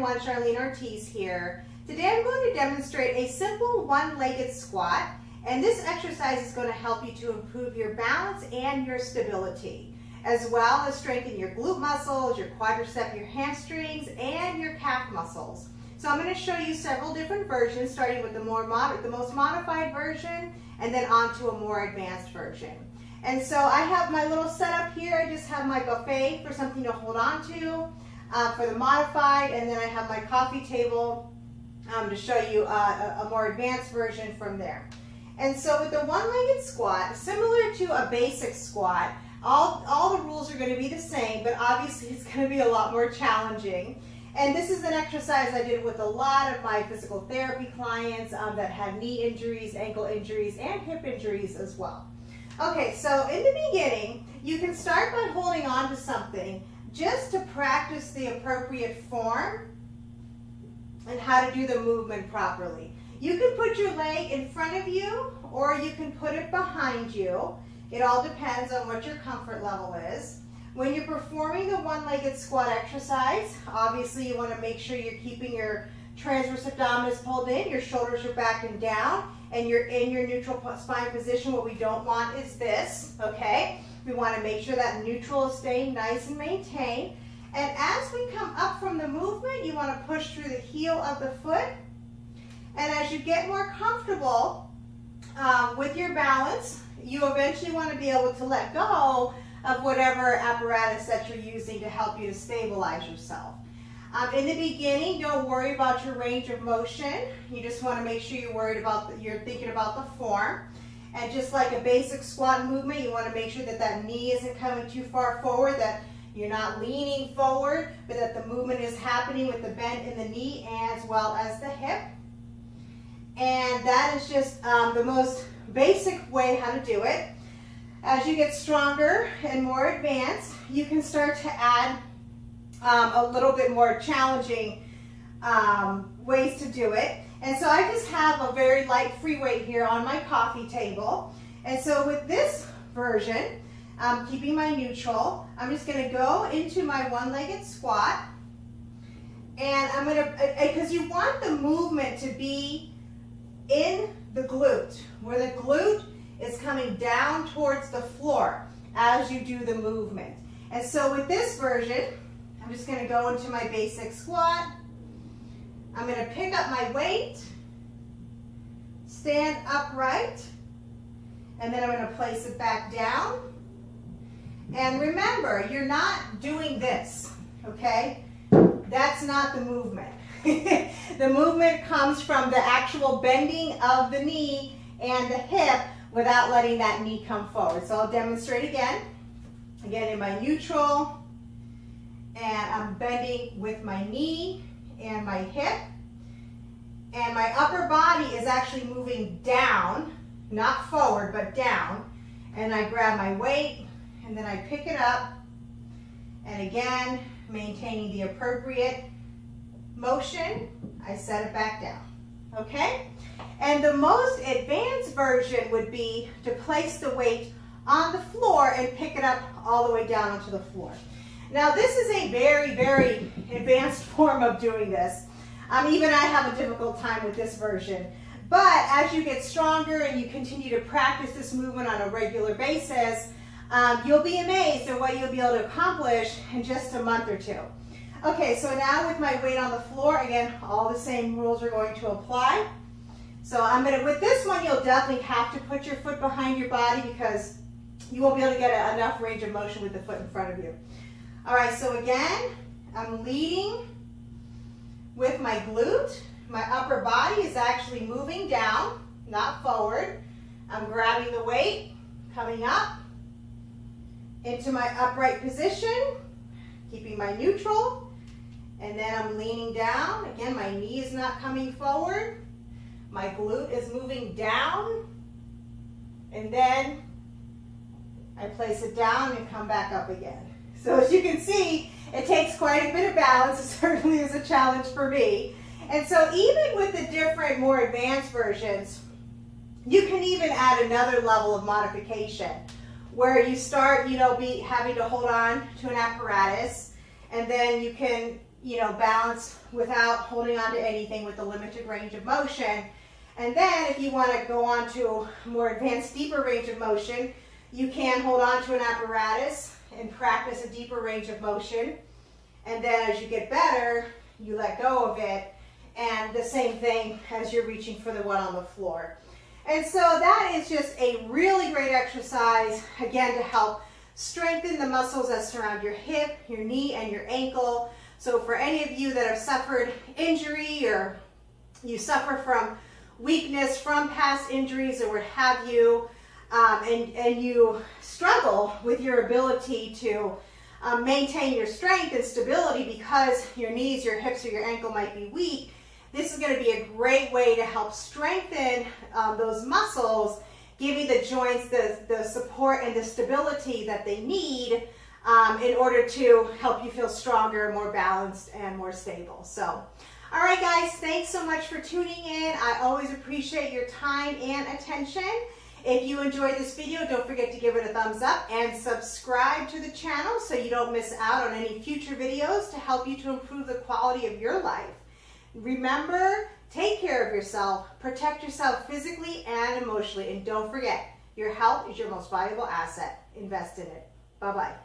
everyone, Charlene Ortiz here. Today I'm going to demonstrate a simple one-legged squat, and this exercise is going to help you to improve your balance and your stability, as well as strengthen your glute muscles, your quadricep, your hamstrings, and your calf muscles. So I'm going to show you several different versions, starting with the most modified version, and then on to a more advanced version. And so I have my little setup here. I just have my buffet for something to hold on to for the modified, and then I have my coffee table to show you a more advanced version from there. And so with the one-legged squat, similar to a basic squat, all the rules are going to be the same, but obviously it's going to be a lot more challenging. And this is an exercise I did with a lot of my physical therapy clients that had knee injuries, ankle injuries, and hip injuries as well. Okay, so in the beginning, you can start by holding on to something just to practice the appropriate form and how to do the movement properly. You can put your leg in front of you or you can put it behind you. It all depends on what your comfort level is. When you're performing the one-legged squat exercise, obviously you want to make sure you're keeping your transverse abdominis pulled in, your shoulders are back and down, and you're in your neutral spine position. What we don't want is this, okay? We want to make sure that neutral is staying nice and maintained. And as we come up from the movement, you want to push through the heel of the foot. And as you get more comfortable with your balance, you eventually want to be able to let go of whatever apparatus that you're using to help you to stabilize yourself. In the beginning, don't worry about your range of motion. You just want to make sure you're thinking about the form. And just like a basic squat movement, you want to make sure that that knee isn't coming too far forward, that you're not leaning forward, but that the movement is happening with the bend in the knee as well as the hip. And that is just the most basic way how to do it. As you get stronger and more advanced, you can start to add a little bit more challenging ways to do it. And so I just have a very light free weight here on my coffee table. And so with this version, keeping my neutral, I'm just going to go into my one-legged squat. And I'm going to, because you want the movement to be in the glute, where the glute is coming down towards the floor as you do the movement. And so with this version, I'm just going to go into my basic squat. I'm going to pick up my weight, stand upright, and then I'm going to place it back down. And remember, you're not doing this, okay? That's not the movement. The movement comes from the actual bending of the knee and the hip without letting that knee come forward. So I'll demonstrate again. Again, in my neutral, and I'm bending with my knee and my hip, and my upper body is actually moving down, not forward, but down, and I grab my weight, and then I pick it up, and again, maintaining the appropriate motion, I set it back down, okay? And the most advanced version would be to place the weight on the floor and pick it up all the way down onto the floor. Now this is a very, very advanced form of doing this. Even I have a difficult time with this version. But as you get stronger and you continue to practice this movement on a regular basis, you'll be amazed at what you'll be able to accomplish in just a month or two. Okay, so now with my weight on the floor, again, all the same rules are going to apply. So with this one, you'll definitely have to put your foot behind your body because you won't be able to get enough range of motion with the foot in front of you. All right, so again, I'm leading with my glute. My upper body is actually moving down, not forward. I'm grabbing the weight, coming up into my upright position, keeping my neutral, and then I'm leaning down. Again, my knee is not coming forward. My glute is moving down, and then I place it down and come back up again. So as you can see, it takes quite a bit of balance. It certainly is a challenge for me. And so even with the different, more advanced versions, you can even add another level of modification where you start, having to hold on to an apparatus, and then you can balance without holding on to anything with a limited range of motion. And then if you want to go on to more advanced, deeper range of motion, you can hold on to an apparatus and practice a deeper range of motion. And then as you get better, you let go of it. And the same thing as you're reaching for the one on the floor. And so that is just a really great exercise, again, to help strengthen the muscles that surround your hip, your knee, and your ankle. So for any of you that have suffered injury, or you suffer from weakness from past injuries or what have you, and you struggle with your ability to maintain your strength and stability because your knees, your hips, or your ankle might be weak, this is going to be a great way to help strengthen those muscles, giving the joints the support and the stability that they need in order to help you feel stronger, more balanced, and more stable. So, all right, guys, thanks so much for tuning in. I always appreciate your time and attention. If you enjoyed this video, don't forget to give it a thumbs up and subscribe to the channel so you don't miss out on any future videos to help you to improve the quality of your life. Remember, take care of yourself, protect yourself physically and emotionally, and don't forget, your health is your most valuable asset. Invest in it. Bye-bye.